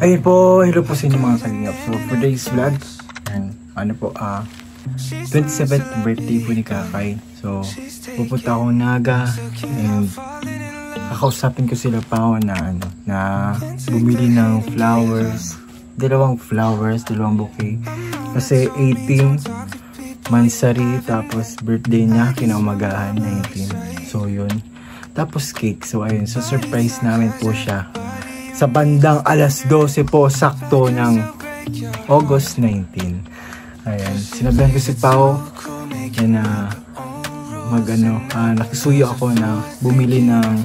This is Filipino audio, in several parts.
Ay po, hello po sa inyo mga kalingap. So for today's vlog, ano po, 27th birthday po ni Kakay. So pupunta ako Naga and kakausapin ko sila pa ako na bumili ng flowers. Dalawang bouquet. Kasi 18 Mansari, tapos birthday niya kinaumagahan 19. So yun. Tapos cake. So ayun, so surprise namin po siya. Sa bandang alas 12 po, sakto ng August 19. Ayan, sinabihan ko si Pao na nakisuyo ako na bumili ng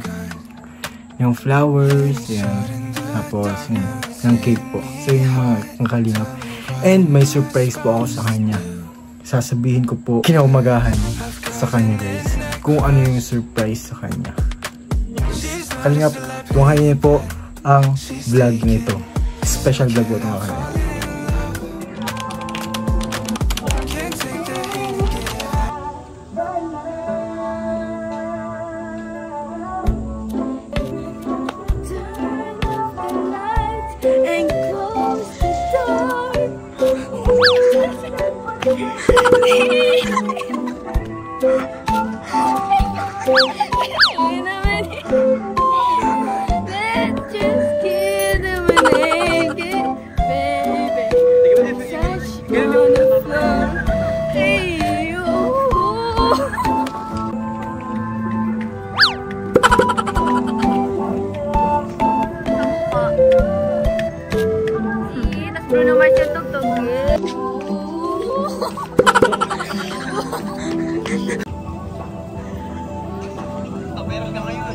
flowers, yan. Tapos ng cake po. So yung mga kalingap. And may surprise po ako sa kanya. Sasabihin ko po kinaumagahan sa kanya, guys, kung ano yung surprise sa kanya. Kalingap, tumahan niyo po ang vlog nito. Special vlog po ito mga kalingap. Bruno Mars yung tugtog. Meron ka ngayon.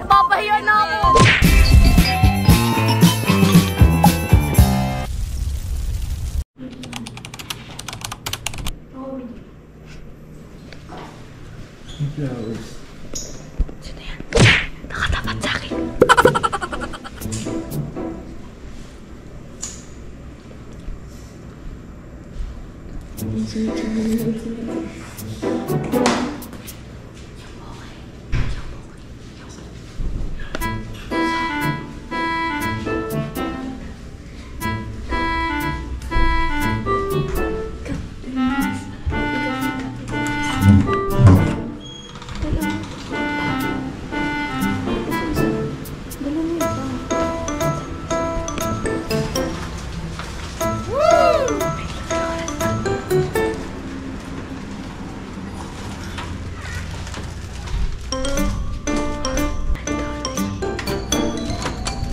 Papahiya na ako. Flowers. Sino yan? Nakatapat sa akin.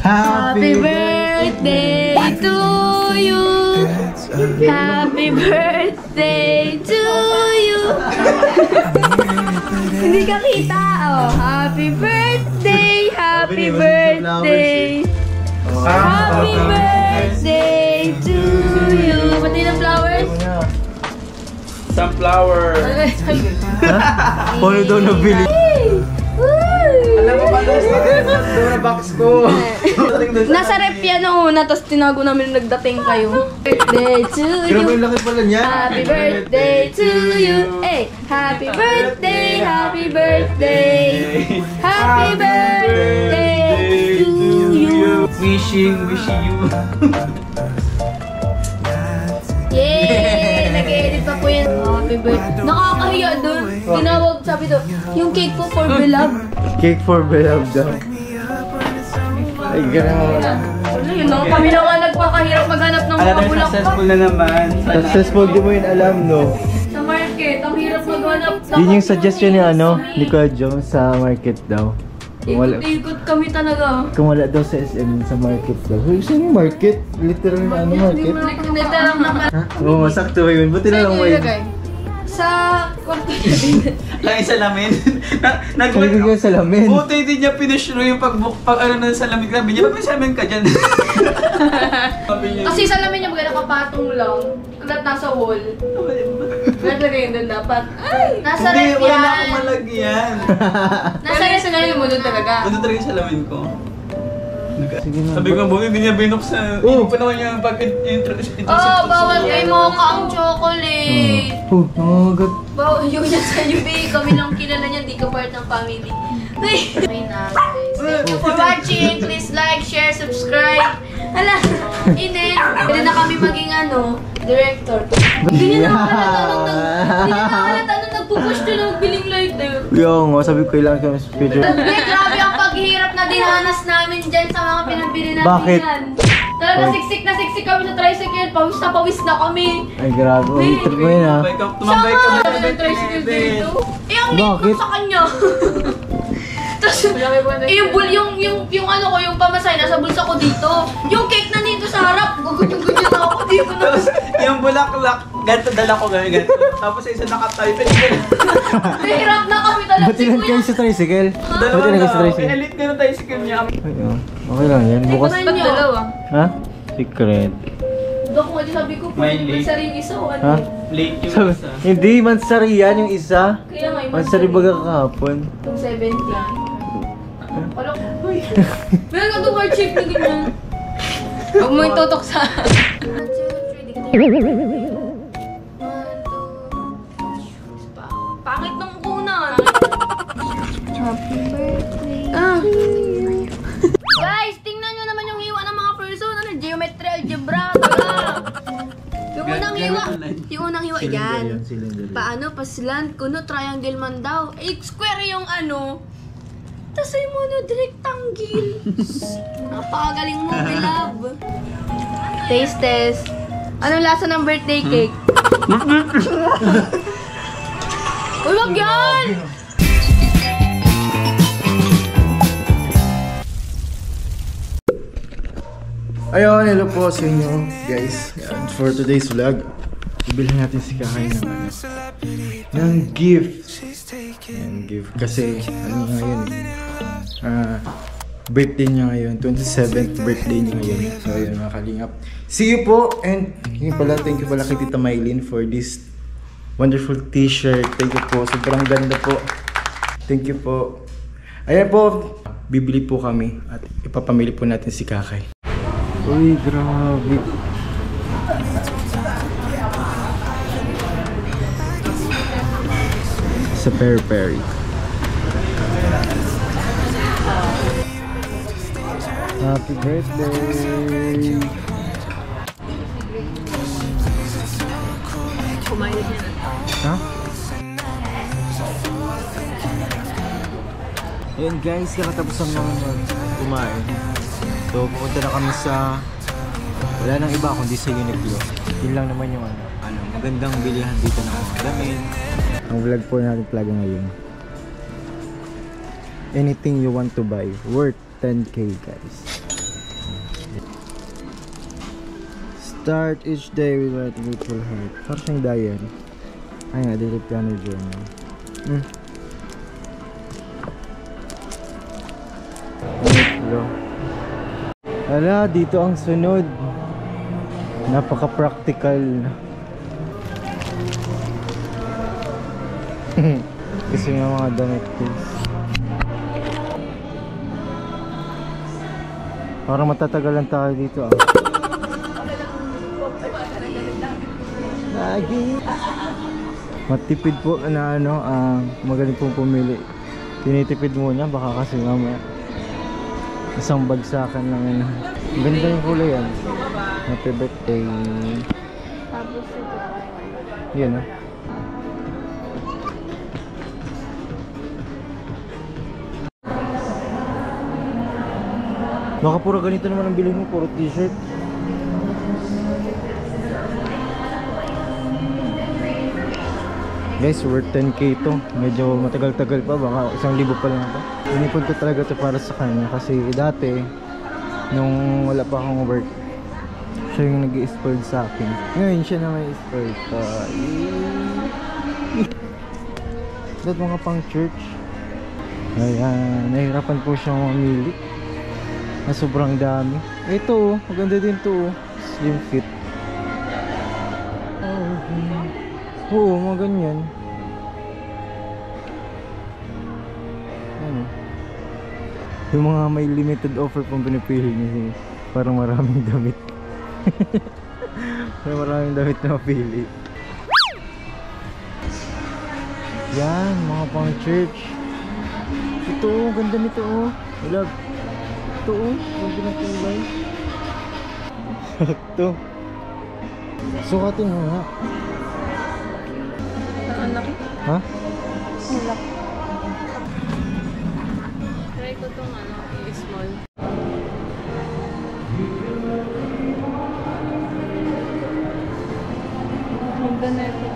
Happy birthday to you. Happy birthday to you. Hindi ka kita. Oh, happy birthday, happy birthday. Happy birthday to you. Pati na flowers? Some flowers. Paano daw nabili? Alam mo ba doon box ko? Nasa rep yan noong una, tapos tinago namin nagdating kayo. Birthday to you. Grabe yung laki pala niya. Happy birthday to you. Hey, happy birthday, happy birthday. Happy birthday to you. Wishing you. Yay! Nag-edit pa po yan. Happy birthday. Nakakahiya dun. Tinawag, sabi doon, yung cake po for beloved. Cake for beloved daw. Ay, gano'n. Ano yun, no? Kami na nga nagpakahirap maghanap ng mga bulak pa. Successful na naman. Successful, di mo yun alam, no? Sa market, ang hirap maghanap. Yun yung suggestion ni Kuya Jones sa market daw. Ikot kami talaga. Kung wala daw sa SM sa market daw. Saan yung market? Literal na market? Literal naman. Oo, sakto yun. Buti na lang may... Sa kwarto niya din. Lang yung salamin. Sabi ko yung salamin. Buti hindi niya pinishro yung pag ano ng salamin. Sabi niya, may salamin ka dyan. Kasi salamin niya mga nakapatong lang. Kalat nasa wall. Naglagay yun doon dapat. Ay! Nasa Hindi, ref wala na yan. akong malagyan. Nasa ref salamin mo doon talaga. Ano talaga yung salamin ko? Sige na. Sabi ko, buti hindi niya binuksan. Hindi pa naman niya pag-introduce. Oh, bawal kay Mocha ang chocolate. Nangagat. Bawal yun yan sa'yo, babe. Kami lang kilala niya, di ka part ng family. Ay, okay na, guys. Thank you for watching. Please like, share, subscribe. Hala, Inen. Pwede na kami maging director. Hindi niya nakalata nung nagpupush to na magbiling lighter. Yung sabi ko kailangan kami sa picture. Grabe ang paghihirap na dinanas namin dyan sa mga pinabili namin Bakit? yan. Talaga siksik na siksik kami sa tricycle. Pawis na kami. Ay grabe, trip mo yun ah. Tumambay ka Siya nga, tricycle dito. Eh, ang Bakit? ko sa kanya. Tapos, yung ano ko, yung pamasay, nasa bulsa ko dito. Yung cake na dito sa harap, gugutin na ako. Di ko na. Tapos, yung bulaklak, ganito dala ko ganito. Tapos isa nakatayo, Nahirap na kami talaga. Ba't ilan kayo sa tricycle? Ba't ilan kayo sa tricycle? Pinalit ko ng tricycle niya. Ay, okay lang yan. Bukas. Ba't dalawa? Ha? Secret. Doon ko nga sabi ko, May pwede late. sa ring isa o Ha? ano. Late yung Sabi, isa. hindi, mansari yan yung isa. Kaya nga, yung Mansari baga kahapon. Itong 70. Wala ko. Meron ka itong heart shape na ganyan. Huwag mo itutok sa... 1, 2, 3, di ka tayo. 1, 2... Pangit nung una. Happy birthday. Guys, tingnan nyo naman yung hiwa ng mga person. Ano, geometry, algebra. Yung unang hiwa. Yung unang hiwa, yan. Paano, paslant, kuno, triangle man daw. Eh, square yung ano. Tapos yung rectangle. Napakagaling mo, my love. Taste test. Anong lasa ng birthday cake? Uy, wag yan! Ayun, hello po sa inyo guys. And for today's vlog, ibilhin natin si Kakay ng gift. Yan, gift. Kasi, ano nga yun birthday niya ngayon. 27th birthday niya ngayon. So, ayun mga kalingap. See you po! And, thank you pala kay Tita Mylene for this wonderful t-shirt. Thank you po. Sobrang ganda po. Thank you po. Ayan po, bibili po kami at ipapamili po natin si Kakay. Uy, grabe. Sa Peri-Peri. Happy birthday! Kumain na yan. Ha? Ayun guys, kakatapos ang mga kumain. So, pumunta na kami sa... Wala nang iba kundi sa Uniqlo. Yun lang naman yung magandang bilihan dito ng mga damit. Ang vlog po natin talaga ngayon. Anything you want to buy, worth 10k guys. Start each day with a grateful heart. Parang siyang diary. Ay nga, daily planner journal. Uniqlo. Hala, dito ang sunod. Napaka-practical. Gusto niya mga damit guys. Parang matatagalan tayo dito Lagi. Matipid po na magaling pong pumili. Tinitipid muna baka kasi mamaya isang bagsakan lang Ganda yung kulay yan. Happy birthday. Yan Baka puro ganito naman ang bilhin mo, puro t-shirt. Guys, worth 10k to. Medyo matagal-tagal pa, baka 1,000 pa lang ito. Inipon ko talaga to para sa kanya kasi dati, nung wala pa akong work, siya yung nag-i-spoiled sa akin. Ngayon siya na may spoiled pa. Dad, mga pang church. Ayan, nahirapan po siyang mamili. Na sobrang dami. Ito, maganda din to. Slim fit. Oo, mga ganyan. Ano? Yung mga may limited offer pong pinipili niya. Parang maraming damit. Parang maraming damit na mapili. Yan, mga pang church. Ito, ganda nito oh. I love. Ito oh, ganda ng kulay. Sakto. Sukatin mo nga. Ang laki. Ha? Ang laki. Try ko itong i-small. Ganda na ito.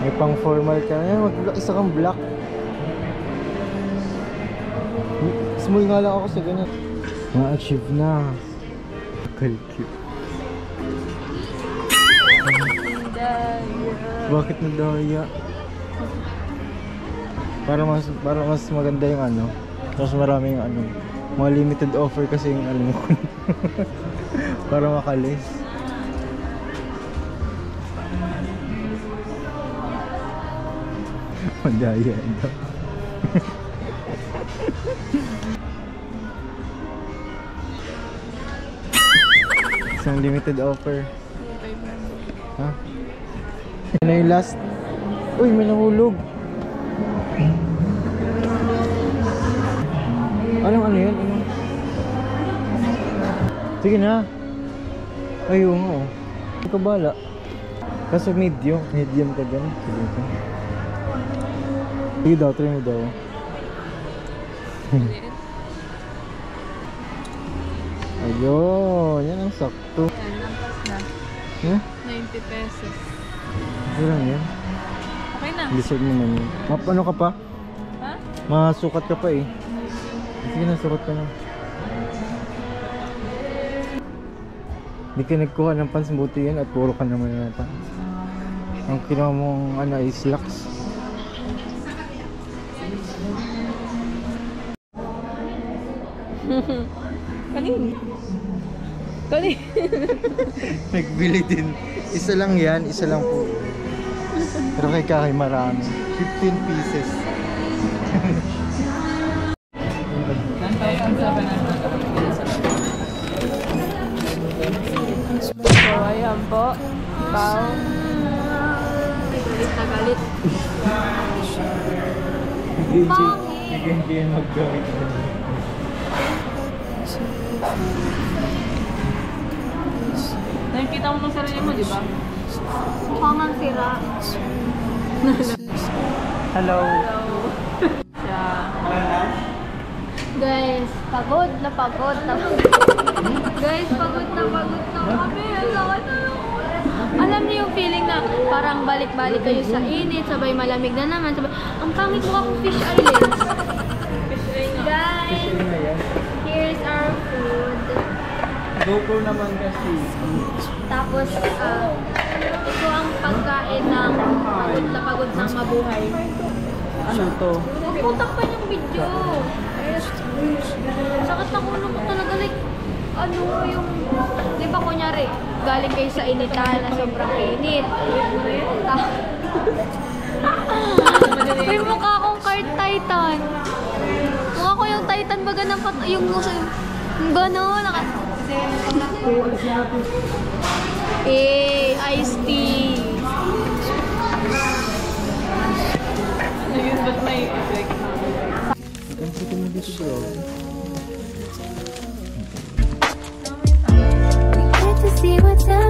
May pang formal ka na. Isa kang black. Small nga lang ako sa ganyan. Na-achieve na. Kalkip. Bakit nadaya? Para mas maganda yung ano. Mas maraming ano. Mga limited offer kasi yung ano mo. Para makalis. Madaya daw. Isang limited offer. Ha? Yan na yung last. Uy, may nahulog. Ano yan? Ano? Sige na. Ayaw nga oh. Hindi ka bala. Kaso medium. Medium ka dyan. Sige ka. Sige daw, try mo daw. Ayun, yan ang sakto. Yan, lampas na. Yeah? 90 pesos. Okay lang yan. Okay na. Deserve naman yun. Ano ka pa? Ha? Masukat ka pa eh. Sige na, sukat ka na. Hindi ka nagkuha ng pants, buti yan at puro ka naman na pants. Ang kinuha mong ano ay slacks. Kanin. Kanin. Nagbili din. Isa lang yan, isa lang po. Pero kay Kakay marami. 15 pieces. So, ayan po. Pao. Galit na galit. Hindi yan mag-gawin. Nakikita mo ng sarili mo, di ba? Mukhang ang sira. Hello. Guys, pagod na pagod na. Guys, pagod na kami. Alam niyo yung feeling na parang balik-balik kayo sa init, sabay malamig na naman, sabay, ang pangit mo akong fish islands. Guys, here's our food. GoPro naman kasi. Tapos, ito ang pagkain ng pagod na pagod ng mabuhay. Ano to? Putak pa yung video. Sakit ng ulo ko talaga, like, ano yung, di ba kunyari, galing kayo sa initan na sobrang init. May mukha akong card titan. Mukha ko yung titan baga ng yung gano'n. Iced tea. Ayun, ba't may effect? Sige mo dito bro. We get to see what's up.